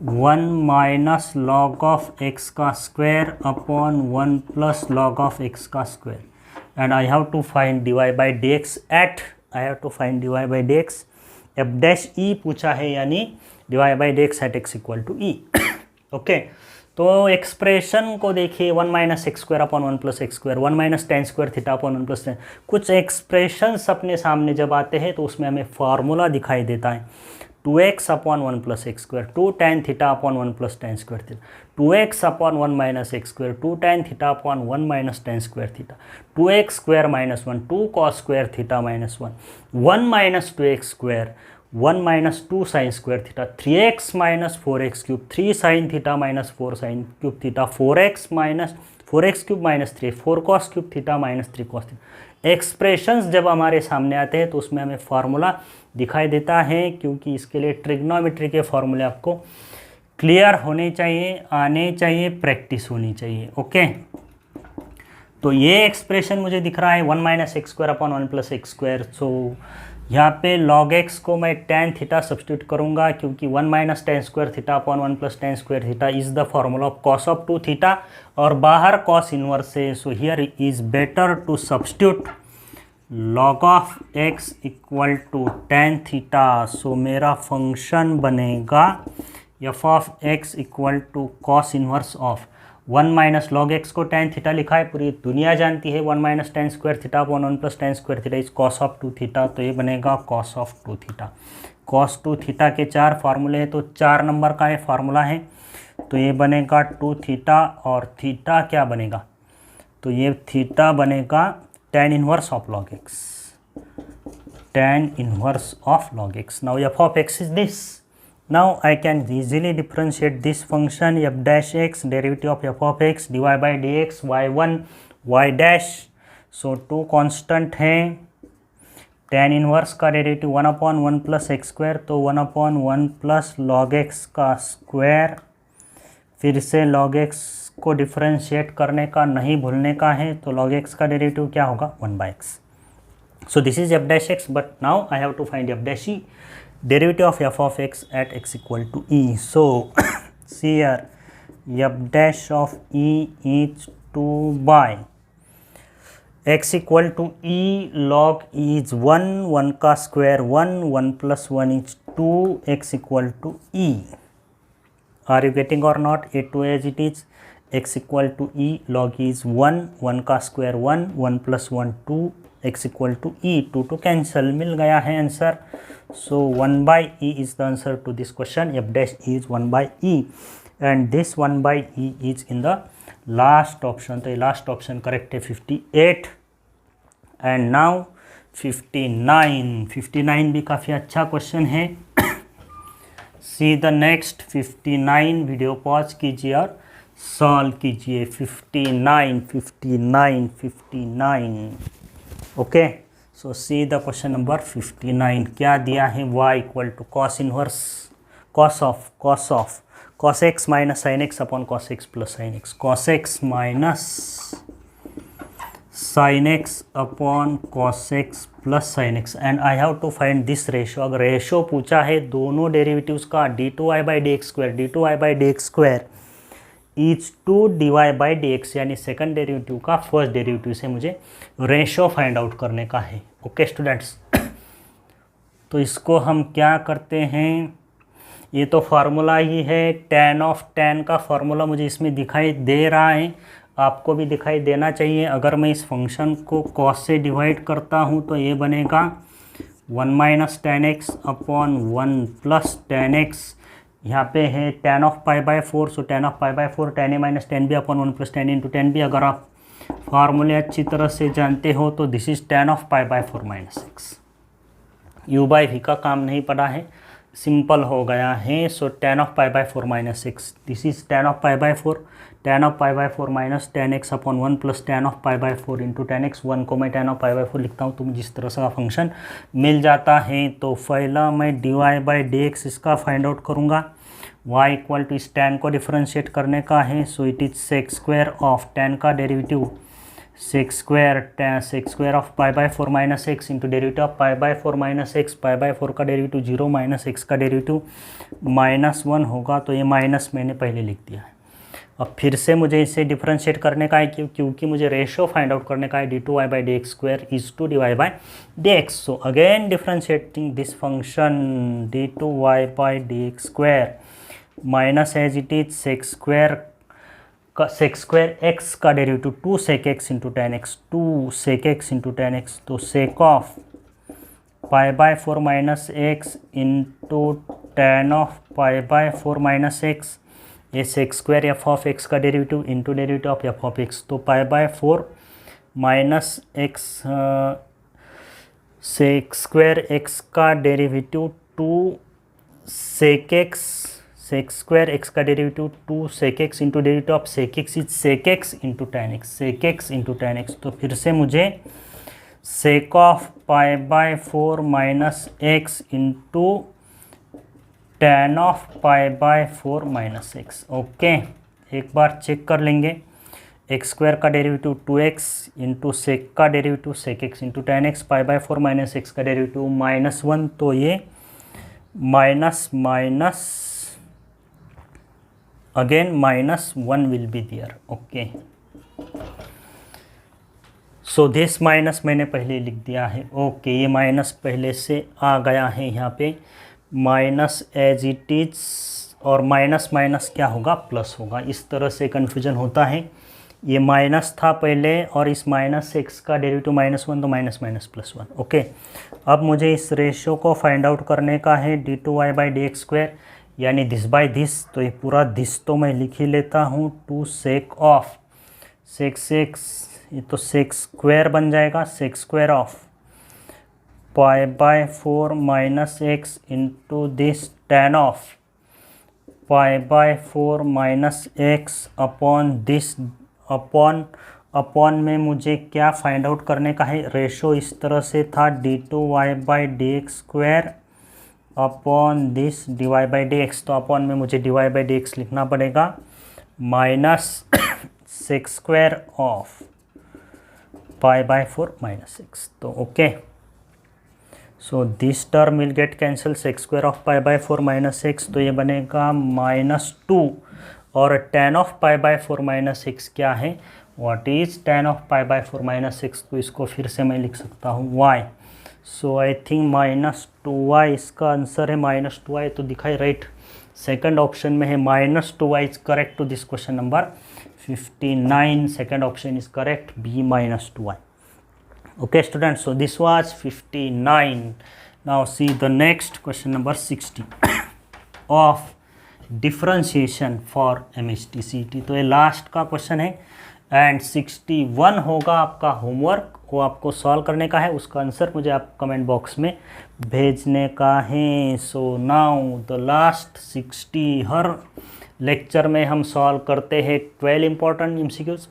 1 minus log of x का square upon 1 plus log of x का square and I have to find dy by d x at, I have to find dy by d x f dash e पूछा है, यानी dy by d x at x equal to e. Okay, तो expression को देखिए 1 minus x square upon 1 plus x square, 1 minus tan square theta upon 1 plus tan. कुछ expressions अपने सामने जब आते हैं तो उसमें हमें फार्मूला दिखाई देता है 2x upon 1 plus x square 2 tan theta upon 1 plus tan square theta, 2x upon 1 minus x square 2 tan theta upon 1 minus tan square theta, 2x square minus 1 2 cos square theta minus 1 minus 2x square 1 minus 2 sign square theta, 3x minus 4x cube 3 sine theta minus 4 sine cube theta, 4x minus 4x cube minus 3 4 cos cube theta minus 3 cos theta. Expressions जब हमारे सामने आते हैं तो उसमें हमें formula दिखाई देता है, क्योंकि इसके लिए ट्रिग्नोमेट्री के फार्मूले आपको क्लियर होने चाहिए, आने चाहिए, प्रैक्टिस होनी चाहिए। ओके, तो ये एक्सप्रेशन मुझे दिख रहा है 1 minus x square upon 1 plus x square. So यहाँ पे log x को मैं tan थीटा सब्सटीट्यूट करूँगा, क्योंकि 1 minus tan square theta upon 1 plus tan square theta is the formula of cos of 2 theta और बाहर cos इनवर्स है। So here is better to substitute log of x equal to tan theta. So मेरा function बनेगा f of x equal to cos inverse of 1 minus log x को tan theta लिखा है, पूरी दुनिया जानती है 1 minus tan square theta upon 1 plus tan square theta is cos of 2 theta. तो ये बनेगा cos of 2 theta. cos 2 theta के 4 फार्मूले हैं, तो 4 नंबर का ये फार्मूला है, तो ये बनेगा 2 थीटा और थीटा क्या बनेगा, तो ये थीटा बनेगा tan inverse of log x, tan inverse of log x। Now f of x is this. Now I can easily differentiate this function f dash x, derivative of f of x, dy by dx, y1, y dash। So 2 constant हैं, tan inverse का derivative 1 upon 1 plus x square, तो 1 upon 1 plus log x का square, फिर से log x को differentiate करने का नहीं भूलने का है, तो log x का डेरिवेटिव क्या होगा 1 by x. So this is f dash x, but now I have to find f dash e, derivative of x at x equal to e. So see here f dash of e is 2 by x equal to e log e is 1 1 का square 1 1 plus 1 is 2 x equal to e. Are you getting or not? A2 as it is, x equal to e log e is 1 1 का square 1 1 plus 1 2 x equal to e, 2 to cancel, मिल गया है answer. So 1 by e is the answer to this question. F dash e is 1 by e and this 1 by e is in the last option. तो ये last option correct है 58 and now 59। 59 भी काफ़ी अच्छा question है। See the next 59, video pause कीजिए और solve कीजिए। 59 okay. So see the question number 59। क्या दिया है, y equal to cos inverse cos of cos x minus sine x upon cos x plus sine x, cos x minus sine x upon cos x plus sine x and I have to find this ratio. अगर ratio पूछा है दोनों derivatives का d2y by d x square is to dy by d x, यानी second derivative का first derivative से मुझे ratio find out करने का है। ओके स्टूडेंट्स, तो इसको हम क्या करते हैं, ये तो फार्मूला ही है, tan ऑफ tan का फार्मूला मुझे इसमें दिखाई दे रहा है, आपको भी दिखाई देना चाहिए। अगर मैं इस फंक्शन को cos से डिवाइड करता हूँ तो ये बनेगा 1 minus tan x upon 1 plus tan x, यहाँ पे है tan of π/4, so tan of π/4 tan a minus tan b upon 1 plus tan a into tan b। अगर आप फार्मूले अच्छी तरह से जानते हो तो this is tan of π/4 minus x। u/v का काम नहीं पड़ा है, सिंपल हो गया है। So tan of π/4 minus x, this is tan of π/4 minus tan x upon 1 plus tan of π/4 into tan x। 1 को मैं tan ऑफ π/4 लिखता हूँ तो मुझे जिस तरह से का फंक्शन मिल जाता है। तो पहला मैं dy/dx इसका फाइंड आउट करूँगा, y इक्वल टू इस tan को डिफरेंशिएट करने का है। So it is sec square of tan का derivative sec square of π/4 minus x into derivative of π/4 minus x. π/4 का डेरिवेटिव 0 माइनस एक्स का डेरिवेटिव -1 होगा, तो ये माइनस मैंने पहले लिख दिया है। अब फिर से मुझे इसे डिफरेंशिएट करने का है क्योंकि मुझे रेशो फाइंड आउट करने का है, d2y/dx square is to dy/dx। So again differentiating this function d2y/dx square minus as it is sec square x का derivative 2 sec x into tan x, 2 sec x into tan x. तो sec of π/4 minus x into tan of π/4 minus x, ये sec square f of x का derivative into derivative of f of x. तो π/4 minus x sec square x का derivative 2 sec x, sec square x का derivative 2 sec x into derivative of sec x is sec x into tan x, sec x into tan x. तो फिर से मुझे sec of π/4 minus x into tan of π/4 minus x. Okay, एक बार check कर लेंगे। X square का derivative 2x into sec का derivative sec x into tan x, π/4 minus x का डेरिवेटिव -1, तो ये minus minus again -1 will be there। okay, so this minus मैंने पहले लिख दिया है। ओके, ये माइनस पहले से आ गया है यहाँ पे, माइनस एज इट इज, और माइनस माइनस क्या होगा, प्लस होगा। इस तरह से कन्फ्यूजन होता है। ये माइनस था पहले और इस माइनस एक्स का डेरिवेटिव -1, तो माइनस माइनस +1। ओके, अब मुझे इस रेशियो को फाइंड आउट करने का है, d2y/dx स्क्वायर यानी दिस बाय दिस। तो ये पूरा दिस तो मैं लिख ही लेता हूँ, 2 सेक ऑफ सेक एक्स, ये तो सेक स्क्वायर बन जाएगा, sec square of π/4 minus x into this tan of π/4 minus x upon this, upon में मुझे क्या फाइंड आउट करने का है, रेशो इस तरह से था d2y/dx square upon this dy/dx। तो अपॉन में मुझे dy/dx लिखना पड़ेगा, minus sec square of π/4 minus x. तो okay, so this term will get cancel, sec square of π/4 minus x, तो ये बनेगा -2, और tan ऑफ π/4 माइनस एक्स क्या है, what is tan of π/4 minus x, तो इसको फिर से मैं लिख सकता हूँ y। So I think -2y इसका आंसर है, -2y तो दिखाई राइट, सेकंड ऑप्शन में है -2y is correct to this question number 59। Second option is correct, b -2y। Okay students, so this was 59। Now see the next question number 60 of differentiation for MHTCET। तो ये last का question है and 61 होगा आपका homework, वो आपको solve करने का है। उसका आंसर मुझे आप कमेंट बॉक्स में भेजने का है। So now the last 60, her lecture में हम सॉल्व करते हैं 12 इंपॉर्टेंट MCQs,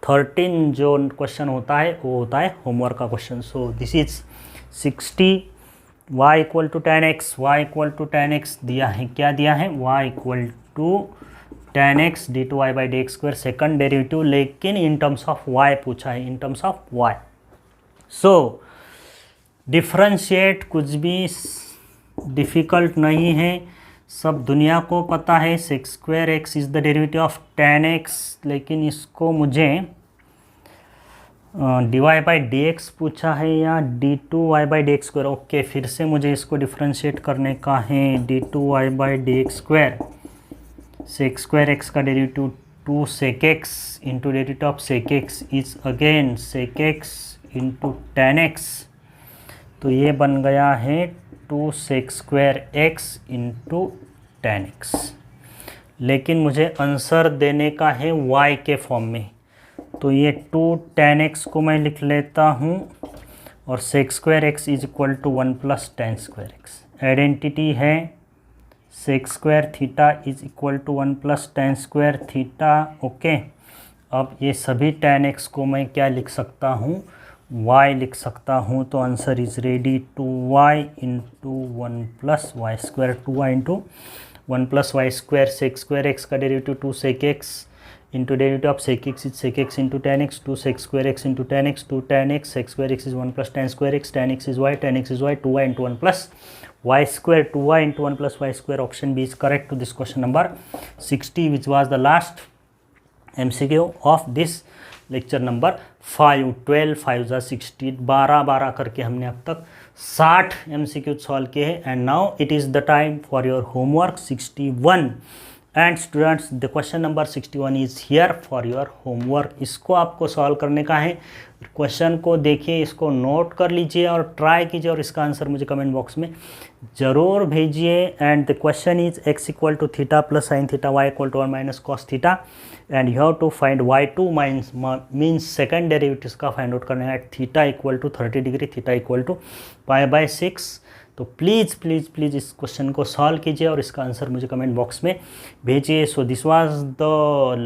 13 जो क्वेश्चन होता है वो होता है होमवर्क का question. So this is 60, y equal to tan x, y equal to tan x दिया है, क्या दिया है, y equal to tan x d2y/dx square second derivative, लेकिन इन टर्म्स ऑफ y पूछा है, in terms of y। So differentiate कुछ भी डिफ़िकल्ट नहीं है, सब दुनिया को पता है। Sec square x is the derivative of tan x, लेकिन इसको मुझे dy बाई डी एक्स पूछा है या d2y/dx²। ओके, फिर से मुझे इसको डिफ्रेंशिएट करने का है। d2y/dx², sec² x का derivative 2 sec x into derivative of sec x is again sec x into tan x। तो ये बन गया है 2 sec² x into tan x। लेकिन मुझे आंसर देने का है y के फॉर्म में, तो ये 2 tan x को मैं लिख लेता हूँ और sec² x is equal to 1 plus tan² x। Identity है sec² theta is equal to 1 plus tan² theta. Okay, अब ये सभी tan x को मैं क्या लिख सकता हूँ, y लिख सकता हूँ। तो answer is ready, 2y into 1 plus y², 2y into 1 plus y²। sec² x का derivative 2 sec x into derivative of sec x is sec x into tan x, 2 sec² x into tan x, 2 tan x, sec² x is 1 plus tan² x, tan x is y, tan x is y, 2y into 1 plus y², 2y into 1 plus y²। Option B is correct to this question number 60 which was the last MCQ of this lecture number 5। 12 5 जा 60, 12 करके हमने अब तक 60 MCQ solve किए हैं। And now it is the time for your homework 61। And students, the question number 61 is here for your homework. इसको आपको solve करने का है। क्वेश्चन को देखिए, इसको नोट कर लीजिए और ट्राई कीजिए और इसका आंसर मुझे कमेंट बॉक्स में ज़रूर भेजिए। And the question is x equal to theta plus sine theta, y equal to 1 minus cos theta, and you have to find y2 means second derivative का फाइंड आउट करना है। Theta equal to 30 degree, theta equal to π/6। तो please please please इस question को solve कीजिए और इसका answer मुझे कमेंट बॉक्स में भेजिए। So this was the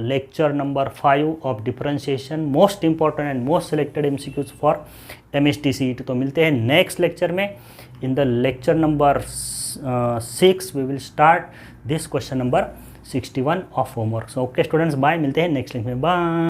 lecture number 5 of differentiation, most important and most selected MCQs for MSTCET। तो मिलते हैं नेक्स्ट लेक्चर में। In the lecture number 6 we will start this question number 61 of homework. So okay students, bye, मिलते हैं next lecture में, bye.